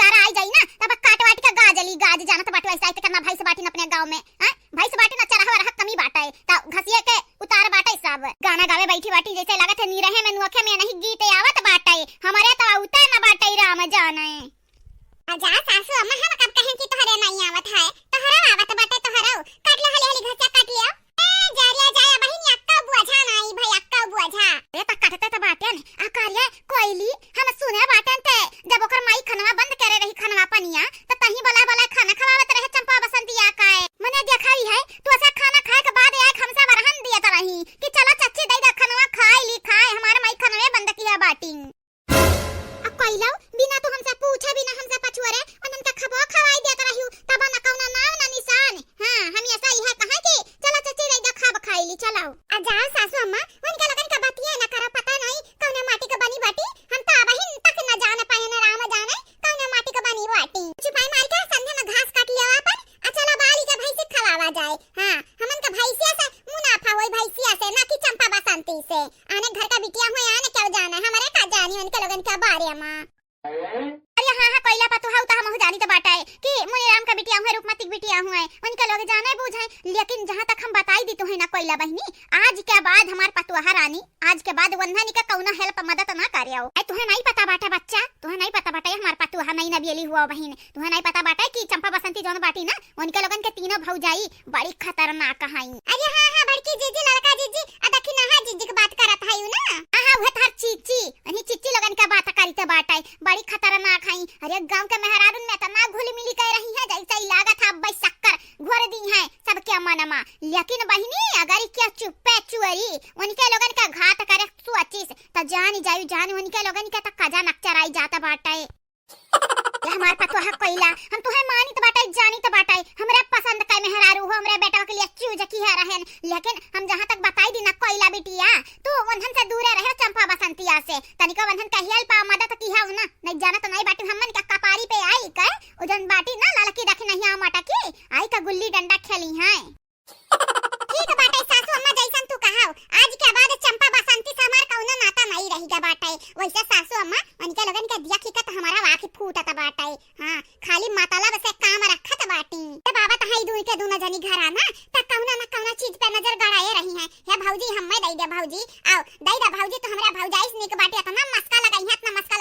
कटियारा आई जाई ना तब काट वाट के गाजली गाज जानत बाटे ऐसा करना भाई से बाटी अपने गांव में हैं भाई से बाटी न चरहा रहा कमी बाटा है त घसिए के उतार बाटा सब गाना गावे बैठी बाटी जैसे लागत है नी रहे में नुखे में नहीं गीत आवत बाटा है हमारे तो उतर न बाटा राम जाने आजा सासू अम्मा हम कब कहें कि तोहरे नहीं आवत है तोहरा आवत बाटे तोहरा काट ले हली हली घसिया काट लिया जारिया जाया बहिनी अक्का बुझा नहीं भाई अक्का बुझा रे त काटते त बाटे ने आ कार्य कोइली हम सुने बाटे ते जब ओकर माई खनवा बंद करे रही खनवा पनिया त तही बोला बोला खाना खवावत रहे चंपा बसंतिया काए मने देखाई है तू ऐसा खाना खाए के बाद एक हमसे बरहन दिया त रही कि चलो चाची दई दा खनवा खाई ली खाए हमार माई खनवे बंद किया बाटी अब कोइला बिना तो हमसे पूछे बिना हमसे पछुरे उनन का खबो खवाई देत रही तब न कौना नाम न निशान हां हम ऐसा ही है कहां कि चलो चाची दई दा खब खाई ली चलो आ जाओ सासू अम्मा उनका लगन का बातिया न करा पता नहीं कौने माटी का बनी बाटी हम तो बहिन तक न जाने पाए न राम जाने कौने माटी का बनी बाटी छुपाई मार के संधे में घास काट लिया अपन आ चलो बाली के भैंसी खवावा जाए हां हमन का भैंसिया से मुनाफा होई भैंसिया से ना कि चंपा बसंती से आने घर का बिटिया हुए आने क्या जाना हमारे का जानी उनके लगन का बारे मां अरे हां हां कोइला पा तो हाउ ता हम जानी तो बाटा है कि मुनि राम का बिटिया हुए रूपमती बिटिया हुए उनके लोग जाने बुझाए लेकिन जहां तक हम बताई दी तो है ना कोइला बहनी आज के बाद हमार पतुहा रानी आज के बाद वंधनी का कौना हेल्प मदद ना करियो आई तुम्हें नहीं पता बाटा बच्चा तुम्हें नहीं पता बाटा हमार पतुहा नहीं ना बेली हुआ बहन तुम्हें नहीं पता बाटा कि चंपा बसंती जोन बाटी ना उनके लोगन के तीनों भौजाई बड़ी खतरनाक हई अरे हां हां बड़की जीजी लड़का जीजी आ देखी ना जीजी की बात करत हई ना हां वह थार चीची अनि चीची लोगन का बात करी त बाटा बड़ी खतरनाक हई अरे गांव के मेहरारून में तना घुली मिली कह रही है जैसे ही लागत है बई शक्कर घोर दी है सबके मनमा लेकिन बहिनी अगर क्या चुप्पे चुअरी उनके लोगन का घात करे सोचिस त जान जाई जान उनके लोगन के त कजा नक्चराई जाता बाटा हमार पतुहा कोइला हम तुहे मानी त बाटा जानी त बाटा हमरा पसंद का मेहरारू हो हमरा बेटा के लिए चूज की है रहन लेकिन हम जहां तक बताई दी ना कोइला बिटिया तो वंधन से दूर रहे चंपा बसंतिया से तनिका वंधन का हेल्प पा मदद की है ना नहीं जाना तो नहीं बाटी हमन का कपारी पे आई का उजन बाटी ना लालकी रखी नहीं आ माटा की आई का गुल्ली डंडा खेली है ठीक बाटा सासू अम्मा जैसन तू कहाओ आज के बाद चंपा बसंती से हमार कौनो नाता नहीं रहेगा बाटा वैसे सासू अम्मा उनके लगन के दिया खिकत हमारा वाकी फूटत बाटा हां खाली माताला बस काम रखत बाटी त बाबा तहाई दूर के दोनों जनी घर आना त कौना ना कौना चीज पे नजर गड़ाए रही है हे भौजी हम्मे दई दे भौजी आओ दई दे भौजी तो हमरा भौजाई निक बाटी इतना मस्का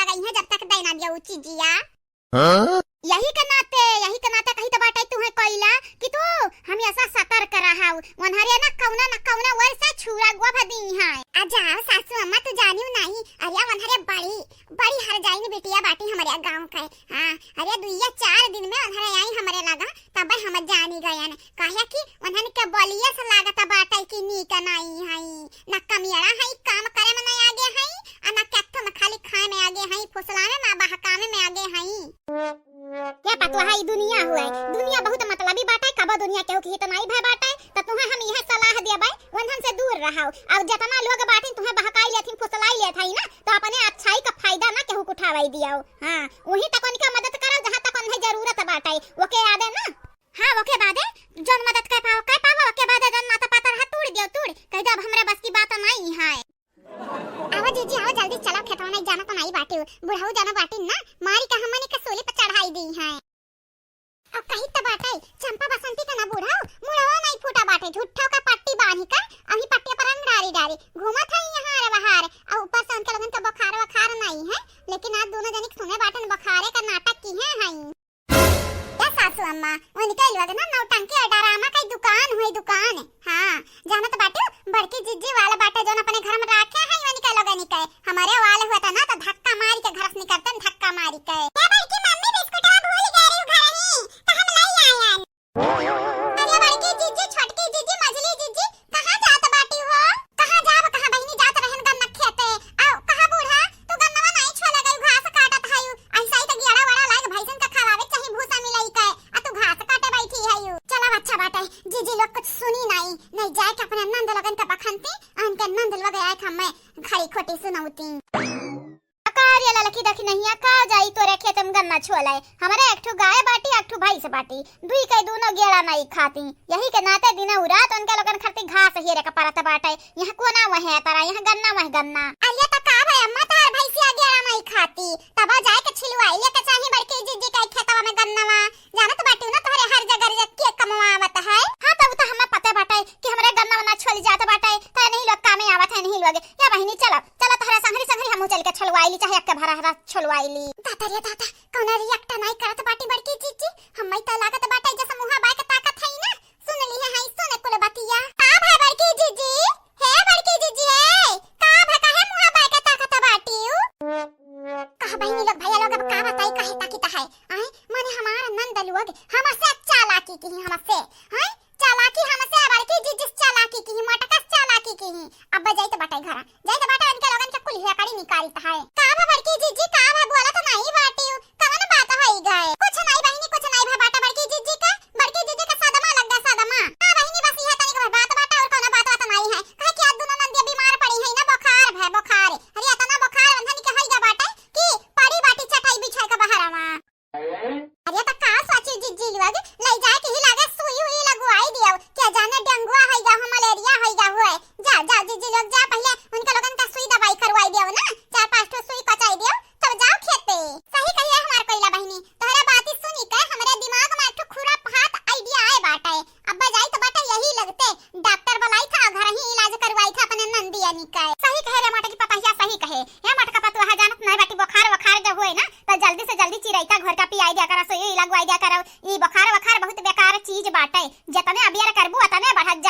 लगाई है जब तक दई ना दिया उची जिया यही के नाते कही तो बाटे तू है कोइला कि तू हम ऐसा सतर्क रहाऊ वनहरे ना कौना वर्षा छुरा गवा भदी है आ जाओ सासू अम्मा तू जानियो नहीं अरे वनहरे बड़ी हर जाई बेटिया बाटी हमारे गांव का हां अरे दुइया 4 दिन में वनहरे आई हमारे लगा तब हम जानी गयन काहे कि वनहन के बलिया से लागत बाटे कि नीक नहीं है न कमियाड़ा है काम करे में नहीं आगे है आ न कत्थ में खाली खाए में आगे है फुसलाने में बहकामे में आगे है क्या पता है दुनिया हुआ है दुनिया बहुत मतलबी बात है कब दुनिया केहू की इतना ही भय बात है तो तुम्हें हम यह सलाह दिया भाई वंधन से दूर रहो और जितना लोग बातें तुम्हें बहकाई लेथिन फुसलाई लेत है ना तो अपने अच्छाई का फायदा ना केहू उठावाई दिया हां वही तक उनका मदद करो जहां तक उन्हें जरूरत बात है ओके याद है ना हां ओके बाद है जन मदद कर पाओ ओके बाद जन नाता पाता रहा तोड़ दियो तोड़ कह दे अब हमरे बस की बात नहीं है आवा जीजी आओ जल्दी चलो खेतवा नहीं जाना तो नहीं बाटी बुढ़ाऊ जाना बाटी ना मारी का हमने के सोले पे चढ़ाई दी है अब कहीं तो बाटे चंपा बसंती का ना बुढ़ाऊ मुड़वा नहीं फूटा बाटे झूठा का पट्टी बांधी कर अभी पट्टी पर रंग डारी घूमत है यहाँ रे बाहर और ऊपर से उनके लोगन का बुखार नहीं है लेकिन आज दोनों जने सुने बाटन बुखारे का नाटक की है क्या सासू अम्मा उनके लोग ना नौटंकी डरामा का दुकान हां जानत बाटे बड़की जिज्जी वाला बाटे जो अपने घर में रखे हैं उनके लोगन के हमारे वाले हुआ था ना तो धक्का मारी के घर से निकलते धक्का मारी के ए बड़की मम्मी बिस्कुट भूल गई घर ही तो हम ले आए अरे बड़की जिज्जी छोटकी जिज्जी मझली जिज्जी कहां जात बाटी हो कहां जाब कहां बहिनी जात रहन गन्ना खेते आओ कहां बूढ़ा तू गन्नवा नहीं छोले गई घास काटत हयू ऐसा ही तो गियाड़ा वाला लाग भैसन का खवावे चाहे भूसा मिलई के आ तू घास काटे बैठी हयू चला अच्छा बाटे जिज्जी लोग कुछ सुनी नहीं जाए के अपने नंद लगन का बखनती उनके नंद लग आए था मैं खरी खोटी सुनौती कार्य ललकी देखी नहीं का जाई तोरे खेत में गन्ना छोलाए हमारे एकठो गाय बाटी एकठो भैंस बाटी दुई के दोनों गेड़ा नहीं खाती यही के नाते दिन रात उनके लोगन खाती घास हीरे का परत बाटे यहां कोना वह तारा यहां गन्ना अरे त का भाई अम्मा तार भैंसिया गेड़ा नहीं खाती तब जाए के छिलवाई ले के चाहे बड़के जिज्जी हाय माने हमारा नंद लोग हमसे चालाकी की हमसे हाय चालाकी हमसे बड़की जिस चालाकी की मटकस चालाकी की अब जाई तो बाटे घर जाई तो बाटे उनके लोगन के कुल हेकड़ी निकालता है का बा बड़की जीजी का बा बोला तो नहीं बाटी कवन बात होई गए कुछ नहीं बहिनी कुछ नहीं भा बाटा बड़की जीजी का सदमा लग गया सदमा हां बहिनी बस यह तनिक बात बाटा और कोनो बात नहीं है कहे कि आज दोनों नंदिया बीमार पड़ी है ना बुखार है बुखार अरे इतना बुखार बंधन के होई गा बाटा कि पड़ी बाटी चटाई बिछाई का बहारावा अरे तो का सोची जीजी लोग ले जाए के ही लागे सुई हुई लगवाई दियो क्या जाने डेंगू होई गा मलेरिया होई गा होए जा जा जीजी लोग जा पहले उनके लोगन का सुई दवाई करवाई दियो ना 4-5 ठो सुई कचाई दियो तब जाओ खेते सही कहिए हमार कोइला बहिनी तोहरा बात सुनी के हमरे दिमाग में एक खुरा हाथ आईडिया आए बाटे अब जाई तो बाटे यही लगते डॉक्टर बुलाई था घर ही इलाज करवाई था अपने नंदिया निकाय सही कहे रे माटा की पता सही कहे हे माटा का पता जानत नहीं बाटी बुखार जब होए ना तो जल्दी से जल्दी चिरैता घर का पियाई दिया करा सोई लगवाई दिया करा ई बुखार बहुत बेकार चीज बाटे जतने अबियार करबू अतने बढ़त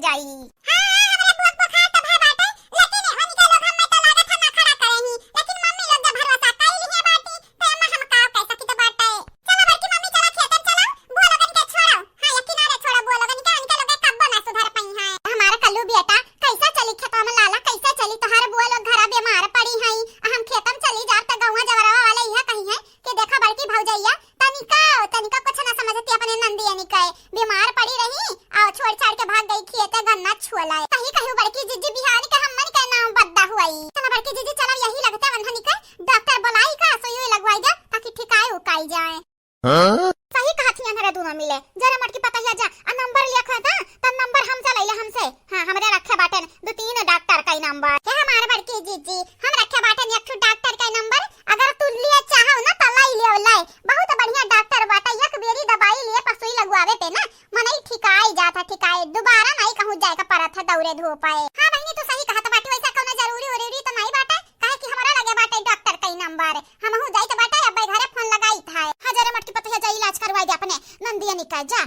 जाई हां हमरे बुखार तो भा बाटे लेकिन उनके लोग हम तो लागत हम खड़ा करेही लेकिन मम्मी लोग जब भरोसा कैली है बाटी तो हम का कैसा की तो बाटे चलो बड़की मम्मी चलो खेतन चलो बुआ लोगन के छोड़ो हां यकीन रे छोड़ो बुआ लोगन के उनके लोग कब ना सुधर पई है हमारा कल्लू बेटा कैसा चली खेत में लाला कैसा चली तोहार बुआ लोग घर बीमार पड़ी है हम खेतम चली जा त गौवा जवरवा वाले यह कही है कि देखा बड़की भौजैया तनिका कुछ ना समझती अपने नंदिया निकाय बीमार पड़ी रही और छोड़ के भाग गई खेत गन्ना छुअला सही कहू बड़की जीजी बिहारी के हमन के नाम बद्दा हुई चलो बड़की जीजी चलो यही लगता वंधन निकाय डॉक्टर बुलाई का सुई लगवाई दे ताकि ठिकाए उकाई जाए सही कहती है दोनों मिले जरा मटकी पता है जा आ नंबर लिखा था तब नंबर हम चलाइले हमसे हां हमरे रखे बाटे 2-3 डॉक्टर का नंबर ये हमारे बड़की जीजी हम रखे बाटे एक डॉक्टर का नंबर अगर तू लिए चाहो ना तो लाई बहुत बढ़िया डॉक्टर बाटे एक बेरी दवाई लिए पसुई लगवावे पे ना मनई ठिकाई जाता ठिकाए दोबारा नहीं कहूं जाए का परत है दौरे धो पाए हां बहनी तू सही कहत बाटे वैसा कोनो जरूरी तो नहीं बाटे काहे कि हमरा लगे बाटे डॉक्टर का नंबर हमहु जाई तो बाटे अब घरे फोन लगाई था हां जरा मटकी पता है जा इलाज करवाई दे अपने नंदिया निकाय जा